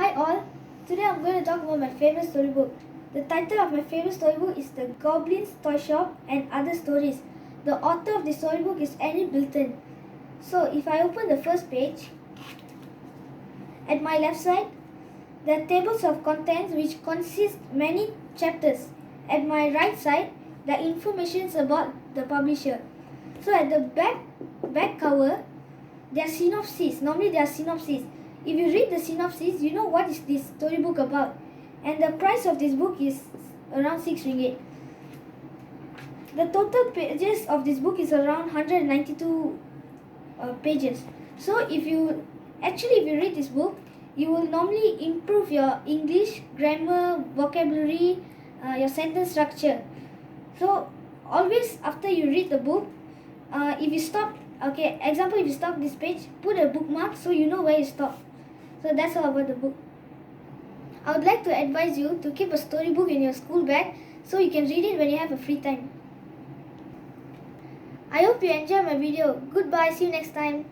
Hi all, today I'm going to talk about my favorite storybook. The title of my favorite storybook is The Goblin's Toy Shop and Other Stories. The author of the storybook is Annie Bilton. So if I open the first page, at my left side, there are tables of contents which consist many chapters. At my right side, there are information about the publisher. So at the back cover, there are synopses. Normally there are synopses. If you read the synopsis, you know what is this storybook about. And the price of this book is around 6 ringgit. The total pages of this book is around 192 pages. So if you read this book, you will normally improve your English, grammar, vocabulary, your sentence structure. So always after you read the book, if you stop, if you stop this page, put a bookmark so you know where you stop. So that's all about the book. I would like to advise you to keep a storybook in your school bag so you can read it when you have a free time. I hope you enjoyed my video. Goodbye, see you next time.